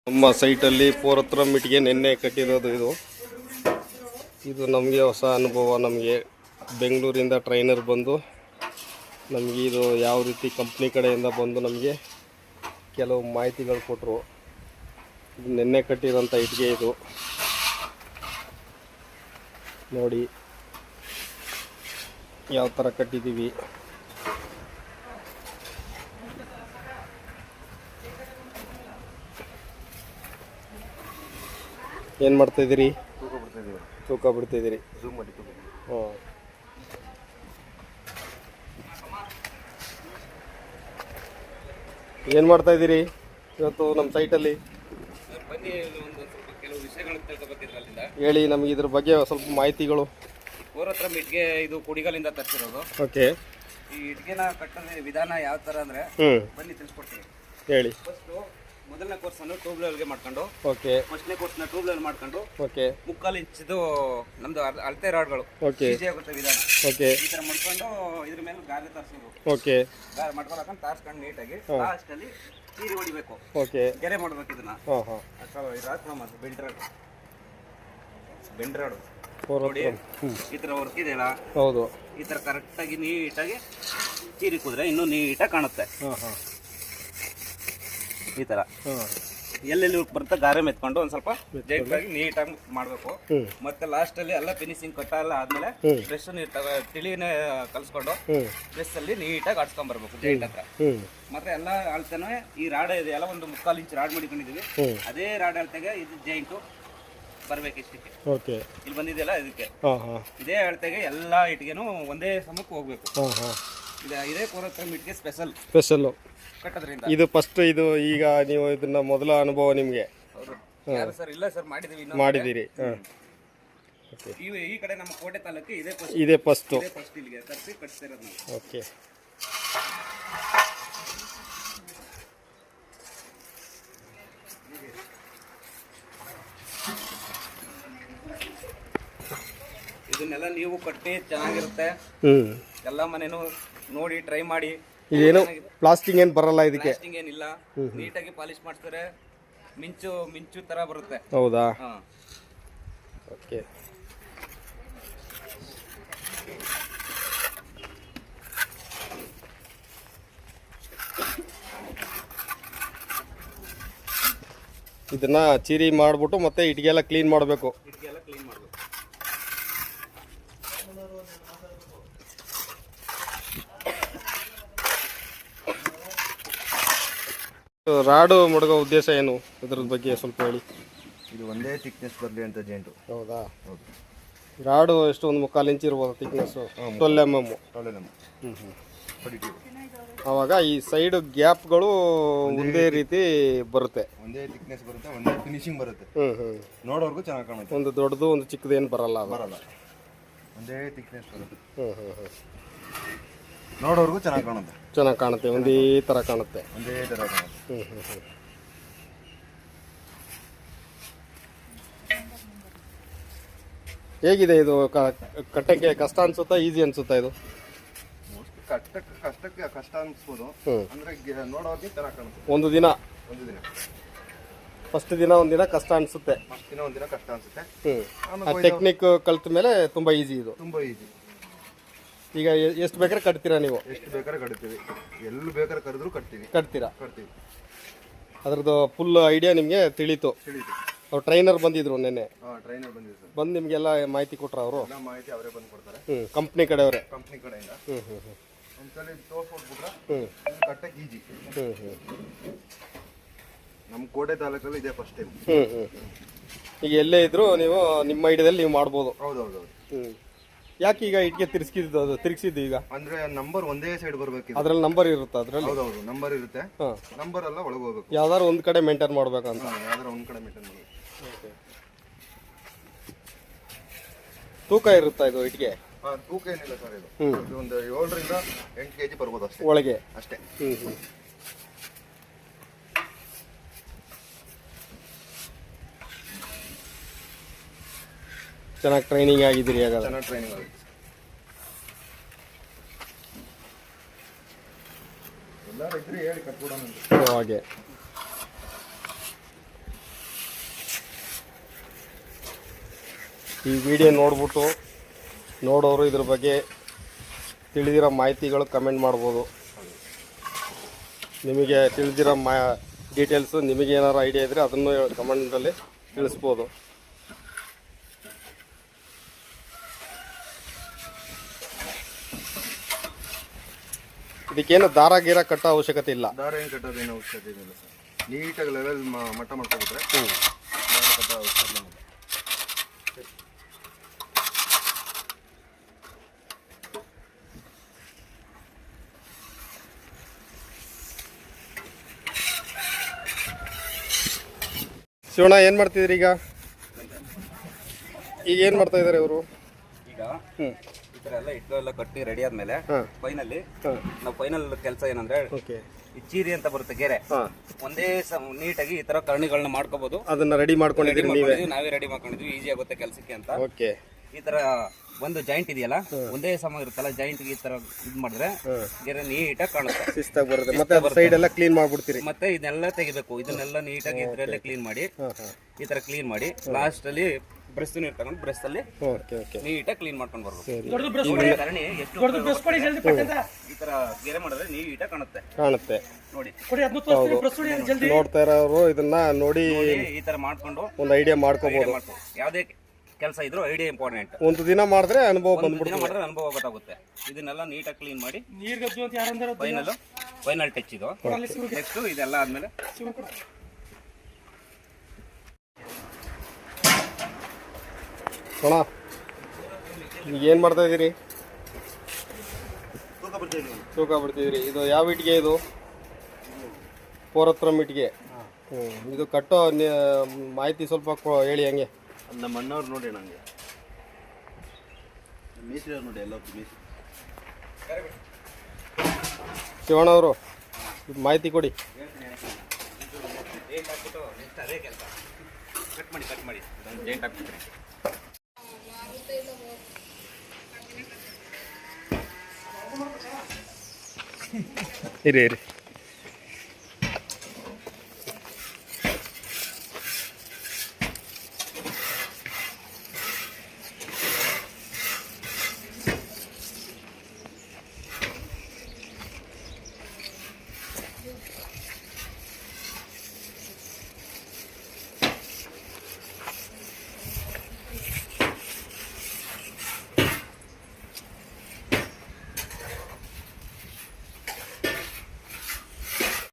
ನಮ್ಮ ಸೈಟಲ್ಲಿ 4 ಹತ್ರ ಮಿಟ್ಗೆ ನಿನ್ನೆ ಕಟ್ಟಿರೋದು ಇದು ನಮಗೆ ಹೊಸ ಅನುಭವ. ನಮಗೆ ಬೆಂಗಳೂರಿಂದ ಟ್ರೈನರ್ ಬಂದು ನಮಗೆ ಇದು ಯಾವ ರೀತಿ ಕಂಪ್ನಿ ಕಡೆಯಿಂದ ಬಂದು ನಮಗೆ ಕೆಲವು ಮಾಹಿತಿಗಳು ಕೊಟ್ಟರು. ನಿನ್ನೆ ಕಟ್ಟಿರೋಂಥ ಇಟ್ಟಿಗೆ ಇದು ನೋಡಿ ಯಾವ ಥರ ಕಟ್ಟಿದ್ದೀವಿ. ಏನು ಮಾಡ್ತಾಯಿದ್ದೀರಿ? ತೂಕ ಬಿಡ್ತಾಯಿದ್ದೀರಿ. ಹಾಂ, ಏನು ಮಾಡ್ತಾಯಿದ್ದೀರಿ ಇವತ್ತು ನಮ್ಮ ಸೈಟಲ್ಲಿ? ಹೇಳಿ ನಮಗೆ ಇದ್ರ ಬಗ್ಗೆ ಸ್ವಲ್ಪ ಮಾಹಿತಿಗಳು. 4 ಹತ್ರ ಇಟ್ಗೆ ಇದು ಕುಡಿಗಲಿಂದ ತರಿಸಿರೋದು. ಓಕೆ, ಈ ಇಟ್ಗೆನ ಕಟ್ಟೋದ ವಿಧಾನ ಯಾವ ಥರ ಅಂದರೆ ಬನ್ನಿ ತಿಳಿಸ್ಕೊಡ್ತೀನಿ. ಹೇಳಿ. ಫಸ್ಟು ಮೊದಲನೇ ಕೋರ್ಸನ್ನು ಟ್ಯೂಬ್ ಲೆವೆಲ್ಗೆ ಮಾಡ್ಕೊಂಡು, ಓಕೆ, ಫಸ್ಟ್ನೇ ಕೋರ್ಸ್ನ ಟ್ಯೂಬ್ ಲೆವೆಲ್ ಮಾಡ್ಕೊಂಡು, ಓಕೆ, 3/4 ಇಂಚಿದು ನಮ್ದು ಅಳತೆ ರಾಡ್ಗಳು ಓಕೆ, ಈಸಿ ಆಗುತ್ತೆ ವಿಧಾನ. ಓಕೆ, ಈ ಥರ ಮಾಡ್ಕೊಂಡು ಇದ್ರ ಮೇಲೆ ಗಾರೆ ತರಿಸೋದು. ಓಕೆ, ಗಾರೆ ಮಾಡ್ಕೊಂಡು ತಾರ್ಸ್ಕೊಂಡು ನೀಟಾಗಿ ಲಾಸ್ಟಲ್ಲಿ ಚೀರಿ ಹೊಡಿಬೇಕು. ಓಕೆ, ಗೆರೆ ಮಾಡ್ಬೇಕು ಇದನ್ನ. ಹಾಂ ಹಾಂ, ರಾಡ್ ಬೆಂಡ್ ರಾಡು ನೋಡಿ ಈ ಥರ ವರ್ಕ್ ಇದೆಯಲ್ಲ, ಹೌದು, ಈ ಥರ ಕರೆಕ್ಟಾಗಿ ನೀಟಾಗಿ ಚೀರಿ ಕುದ್ರೆ ಇನ್ನೂ ನೀಟಾಗಿ ಕಾಣುತ್ತೆ. ಹಾಂ ಹಾಂ, ಈ ಥರ ಎಲ್ಲೆಲ್ಲಿ ಬರುತ್ತೆ ಗಾರೆ ಮೆತ್ಕೊಂಡು ಒಂದು ಸ್ವಲ್ಪ ಜೈಟಾಗಿ ನೀಟಾಗಿ ಮಾಡಬೇಕು. ಮತ್ತೆ ಲಾಸ್ಟಲ್ಲಿ ಎಲ್ಲ ಫಿನಿಶಿಂಗ್ ಕಟ್ಟ ಎಲ್ಲ ಆದಮೇಲೆ ಬ್ರಷ್ ತಿಳಿನೇ ಕಲಿಸ್ಕೊಂಡು ಬ್ರಷಲ್ಲಿ ನೀಟಾಗಿ ಆಡ್ಸ್ಕೊಂಡ್ಬರ್ಬೇಕು ಜೈಟ್ ಹತ್ರ. ಮತ್ತೆ ಎಲ್ಲ ಅಳ್ತಾನೆ ಈ ರಾಡ್ ಇದೆ ಎಲ್ಲ ಒಂದು 3/4 ಇಂಚ್ ರಾಡ್ ಮಾಡಿಕೊಂಡಿದ್ದೀವಿ. ಅದೇ ರಾಡ್ ಅಳ್ತೆಗೆ ಇದು ಜೈಂಟು ಬರ್ಬೇಕು ಇಷ್ಟಕ್ಕೆ. ಓಕೆ, ಇಲ್ಲಿ ಬಂದಿದೆಯಲ್ಲ ಇದಕ್ಕೆ ಇದೇ ಅಳತೆಗೆ ಎಲ್ಲ ಇಟ್ಟಿಗೆನೂ ಒಂದೇ ಸಮಕ್ಕೆ ಹೋಗ್ಬೇಕು. ಇದೇ 4 ಹತ್ರ ಇಟ್ಟಿಗೆ ಸ್ಪೆಷಲ್ಲು ಕಟ್ಟೋದ್ರಿಂದ. ಇದು ಫಸ್ಟ್ ಇದು ಈಗ ನೀವು ಇದನ್ನ ಮೊದಲ ಅನುಭವ ನಿಮಗೆ? ಯಾರು ಸರ್? ಇಲ್ಲ ಸರ್, ಮಾಡಿದ್ದೀರಿ. ಈ ಕಡೆ ನಮ್ಮ ಕೋಟೆ ತಾಲೂಕು ಇದೇ ಫಸ್ಟ್ ಇಲ್ಲಿಗೆ ತರಿಸಿ ಕಟ್ತಿರೋದು ನಾವು. ಓಕೆ, ಇದನ್ನೆಲ್ಲ ನೀವು ಕಟ್ಟಿ ಚೆನ್ನಾಗಿರುತ್ತೆ. ಎಲ್ಲ ಮನೇನು ನೋಡಿ ಟ್ರೈ ಮಾಡಿ. ಇದೇನು ಪ್ಲಾಸ್ಟಿಂಗ್ ಏನು ಬರಲ್ಲ ಇದಕ್ಕೆ? ಪ್ಲಾಸ್ಟಿಂಗ್ ಏನಿಲ್ಲ, ನೀಟಾಗಿ ಪಾಲಿಶ್ ಮಾಡ್ತಾರೆ. ಮಿಂಚು ತರ ಬರುತ್ತೆ. ಹೌದಾ? ಓಕೆ, ಇದನ್ನ ಚೀರಿ ಮಾಡ್ಬಿಟ್ಟು ಮತ್ತೆ ಇಟ್ಗೆಲ್ಲ ಕ್ಲೀನ್ ಮಾಡಬೇಕು. ರಾಡು ಮುಡುಗೋ ಉದ್ದೇಶ ಏನು? ಇದ್ರ ಬಗ್ಗೆ ಸ್ವಲ್ಪ ಹೇಳಿ. ಇದು ಒಂದೇ ಥಿಕ್ನೆಸ್ ಬರಲಿ ಅಂತ ಜೇಂಟು. ಹೌದಾ? ಹೌದು. ರಾಡು ಎಷ್ಟು ಒಂದು 3/4 ಇಂಚ್ ಇರ್ಬೋದು ಥಿಕ್ನೆಸ್ಸು? 12 mm. ಆವಾಗ ಈ ಸೈಡ್ ಗ್ಯಾಪ್ಗಳು ಒಂದೇ ರೀತಿ ಬರುತ್ತೆ, ಒಂದೇ ಥಿಕ್ನೆಸ್ ಬರುತ್ತೆ, ಒಂದೇ ಫಿನಿಶಿಂಗ್ ಬರುತ್ತೆ. ನೋಡೋರ್ಗು ಚೆನ್ನಾಗಿ ಕಾಣುತ್ತೆ. ಒಂದು ದೊಡ್ಡದು ಒಂದು ಚಿಕ್ಕದು ಏನು ಬರಲ್ಲ. ಒಂದೇ ಥಿಕ್ನೆಸ್ ಬರುತ್ತೆ. ನೋಡೋರ್ಗು ಚೆನ್ನಾಗಿ ಕಾಣುತ್ತೆ. ಒಂದೇ ಥರ ಕಾಣುತ್ತೆ. ಹೇಗಿದೆ ಇದು ಕಟ್ಟಕ್ಕೆ? ಕಷ್ಟ ಅನ್ಸುತ್ತಾ ಈಸಿ ಅನ್ಸುತ್ತಾ? ಇದು ಕಷ್ಟಕ್ಕೆ ಕಷ್ಟ ಅನ್ಸ್ಬೋದು, ಅಂದ್ರೆ ನೋಡೋರ್ಗೆ ಚೆನ್ನಾಗಿ ಕಾಣುತ್ತೆ. ಒಂದು ದಿನ ಫಸ್ಟ್ ದಿನ ಒಂದಿನ ಕಷ್ಟ ಅನ್ಸುತ್ತೆ. ಟೆಕ್ನಿಕ್ ಕಲ್ತ ಮೇಲೆ ತುಂಬಾ ಈಸಿ. ಇದು ತುಂಬಾ ಈಸಿ. ಈಗ ಎಷ್ಟು ಬೇಕಾದ್ರೆ ಕಟ್ತೀರಾ ನೀವು? ಎಷ್ಟು ಬೇಕಾದ್ರೆ ಕಟ್ತೀವಿ, ಎಲ್ಲಿ ಬೇಕಾದ್ರೆ ಕರೆದ್ರು ಕಟ್ತೀರಾ. ಅದ್ರದ್ದು ಫುಲ್ ಐಡಿಯಾ ನಿಮಗೆ ತಿಳಿತು. ಅವ್ರು ಟ್ರೈನರ್ ಬಂದಿದ್ರು ನೆನ್ನೆ. ಬಂದು ನಿಮಗೆಲ್ಲ ಮಾಹಿತಿ ಕೊಟ್ರು ಅವರು? ಮಾಹಿತಿ ಅವರೇ ಬಂದು ಕೊಡ್ತಾರೆ. ಕಂಪ್ನಿ ಕಡೆಯವರೇ? ಕಂಪ್ನಿ ಕಡೆಯಿಂದ ಒಂದ್ಸಲ ತೋರ್ಸ್ಬಿಟ್ಬಿಟ್ರೆ ಕಟ್ಟಕ್ಕೆ ಈಜಿ. ನಮ್ಮ ಕೋಟೆ ತಾಲೂಕಲ್ಲಿ ಇದೆ ಫಸ್ಟ್ ಟೈಮ್. ಈಗ ಎಲ್ಲೇ ಇದ್ರು ನೀವು ನಿಮ್ಮ ಐಡಿಯಾದಲ್ಲಿ ನೀವು ಮಾಡ್ಬೋದು. ಹೌದೌದು. ಯಾಕೆ ಈಗ ಇಟ್ಗೆ ತಿರ್ಗಿಸಿದ್ದು? ಈಗ ಅಂದ್ರೆ ನಂಬರ್ ಒಂದೇ ಸೈಡ್ ಬರ್ಬೇಕು. ಅದ್ರಲ್ಲಿ ನಂಬರ್ ಇರುತ್ತೆ? ಅದ್ರಲ್ಲಿ ಹೌದೌದು ನಂಬರ್ ಇರುತ್ತೆ. ನಂಬರ್ ಎಲ್ಲ ಒಳಗೆ ಹೋಗ್ಬೇಕು. ಯಾವ್ದಾದ್ರು ಒಂದ್ ಕಡೆ ಮೇಂಟೈನ್ ಮಾಡ್ಬೇಕಂತ? ಯಾವ್ದಾರು ಒಂದ್ ಕಡೆ ಮೇಂಟೈನ್ ಮಾಡ್ಬೇಕು. ತೂಕ ಇರುತ್ತಾ ಇದು ಇಟ್ಗೆ? ತೂಕ ಏನಿಲ್ಲ ಸರ್. ಇದು ಒಂದು 7 ರಿಂದ 8 kg ಬರ್ಬೋದು ಅಷ್ಟೇ. ಒಳಗೆ ಅಷ್ಟೇ. ಚೆನ್ನಾಗಿ ಟ್ರೈನಿಂಗ್ ಆಗಿದ್ದೀರಿ? ಚೆನ್ನಾಗಿ ಟ್ರೈನಿಂಗ್ ಆಗಿದೆ. ಎಲ್ಲರೂ ಇದ್ರೆ ಹೇಳಿ ಕಟ್ಬಿಡೋಣ. ಹಾಗೆ ಈ ವಿಡಿಯೋ ನೋಡ್ಬಿಟ್ಟು ನೋಡೋರು ಇದ್ರ ಬಗ್ಗೆ ತಿಳಿದಿರೋ ಮಾಹಿತಿಗಳು ಕಮೆಂಟ್ ಮಾಡ್ಬೋದು. ನಿಮಗೆ ತಿಳಿದಿರೋ ಡೀಟೇಲ್ಸು ನಿಮಗೆ ಏನಾರು ಐಡಿಯಾ ಇದ್ದರೆ ಅದನ್ನು ಕಮೆಂಟಲ್ಲಿ ತಿಳಿಸ್ಬೋದು. ಇದಕ್ಕೇನು ದಾರ ಗೀರ ಕಟ್ಟೋ ಅವಶ್ಯಕತೆ ಇಲ್ಲ. ದಾರ ಏನು ಕಟ್ಟೋದೇನು ಅವಶ್ಯಕತೆ ಏನಿಲ್ಲ ಸರ್. ನೀಟಾಗಿ ಲೆವೆಲ್ ಮಟ್ಟ ಮಾಡ್ಕೊಬಿಟ್ರೆ ದಾರ ಕಟ್ಟೋ ಅವಶ್ಯಕತೆ ಇಲ್ಲ. ಶಿವಣ್ಣ ಏನು ಮಾಡ್ತಿದ್ರಿ ಈಗ ಏನು ಮಾಡ್ತಾ ಇದ್ದಾರೆ ಇವರು? ಈಗ ಈ ಥರ ಎಲ್ಲ ಇಟ್ಟು ಎಲ್ಲ ಕಟ್ಟಿ ರೆಡಿ ಆದ್ಮೇಲೆ ಫೈನಲಿ ನಾವು ಫೈನಲ್ ಕೆಲಸ ಏನಂದ್ರೆ ಓಕೆ, ಈ ಚೀರಿ ಅಂತ ಬರುತ್ತೆ ಗೆರೆ, ಒಂದೇ ನೀಟಾಗಿ ಈ ತರ ಕರ್ಣಿಗಳನ್ನ ಮಾಡ್ಕೋಬಹುದು. ಅದನ್ನ ರೆಡಿ ಮಾಡ್ಕೊಂಡಿದ್ದೀರಿ ನೀವೇ? ನಾವೇ ರೆಡಿ ಮಾಡ್ಕೊಂಡಿದ್ವಿ, ಈಸಿ ಆಗುತ್ತೆ ಕೆಲಸಕ್ಕೆ ಅಂತ. ಓಕೆ, ಈ ತರ ಒಂದು ಜಾಯಿಂಟ್ ಇದೆಯಲ್ಲ, ಒಂದೇ ಸಮ ಇರುತ್ತಲ್ಲ ಜಾಯಿಂಟ್, ಈ ತರ ಇದ್ ಮಾಡಿದ್ರೆ ಗೆರೆ ನೀಟಾಗಿ ಕಾಣುತ್ತೆ, ಶಿಸ್ತಾಗಿ ಬರುತ್ತೆ. ಮತ್ತೆ ಸೈಡ್ ಎಲ್ಲ ಕ್ಲೀನ್ ಮಾಡ್ಬಿಡ್ತೀರಿ? ಮತ್ತೆ ಇದನ್ನೆಲ್ಲ ತೆಗಿಬೇಕು, ಇದನ್ನೆಲ್ಲ ನೀಟಾಗಿ ಇದ್ರಲ್ಲೇ ಕ್ಲೀನ್ ಮಾಡಿ, ಈ ತರ ಕ್ಲೀನ್ ಮಾಡಿ ಲಾಸ್ಟ್ ಅಲ್ಲಿ ಬ್ರಷ್ ನೀರು ತಗೊಂಡು ಬ್ರಷ್ ಅಲ್ಲಿ ನೀಟಾಗಿ ಕ್ಲೀನ್ ಮಾಡ್ಕೊಂಡು ಬರ್ಬೇಕು. ಈ ತರ ಗೆರೆ ಮಾಡಿದ್ರೆ ನೀಟಾಗಿ ಕಾಣುತ್ತೆ ನೋಡಿ. ನೋಡ್ತಾ ಇರೋರು ಇದನ್ನ ನೋಡಿ ಈ ತರ ಮಾಡ್ಕೊಂಡು ಒಂದು ಐಡಿಯಾ ಮಾಡ್ಕೋಬಹುದು. ಯಾವ್ದೇ ಕೆಲಸ ಇದ್ರು ಐಡಿಯಾ ಇಂಪಾರ್ಟೆಂಟ್. ಒಂದು ದಿನ ಮಾಡಿದ್ರೆ ಅನುಭವ ಬಂದ್ಬಿಡುತ್ತೆ, ಮಾಡಿದ್ರೆ ಅನುಭವ ಗೊತ್ತಾಗುತ್ತೆ. ಇದನ್ನೆಲ್ಲ ನೀಟಾಗಿ ಕ್ಲೀನ್ ಮಾಡಿ ಫೈನಲ್ ಟಚ್ ಇದು. ನೆಕ್ಸ್ಟ್ ಇದೆಲ್ಲ ಆದ್ಮೇಲೆ ಅಣ್ಣ ಈಗ ಏನು ಮಾಡ್ತಾ ಇದ್ದೀರಿ? ತೂಕ ಬಿಡ್ತಿದ್ದೀರಿ. ಇದು ಯಾವ ಇಟ್ಟಿಗೆ? ಇದು 4 ಇಟ್ಟಿಗೆ. ಇದು ಕಟ್ಟೋ ಮಾಹಿತಿ ಸ್ವಲ್ಪ ಹೇಳಿ. ಹಂಗೆ ನಮ್ಮ ಅಣ್ಣವ್ರು ನೋಡಿ, ನನಗೆ ಮೀಸಲು ನೋಡಿ, ಎಲ್ಲ ಮೀಸಲು. ಶಿವಣ್ಣ ಅವರು ಮಾಹಿತಿ ಕೊಡಿ. ಅದೇ ಕೆಲಸ ಕಟ್ ಮಾಡಿ ಜೈಂಟ್ ಹಾಕ್ಬಿಟ್ರಿ. ಇರಿ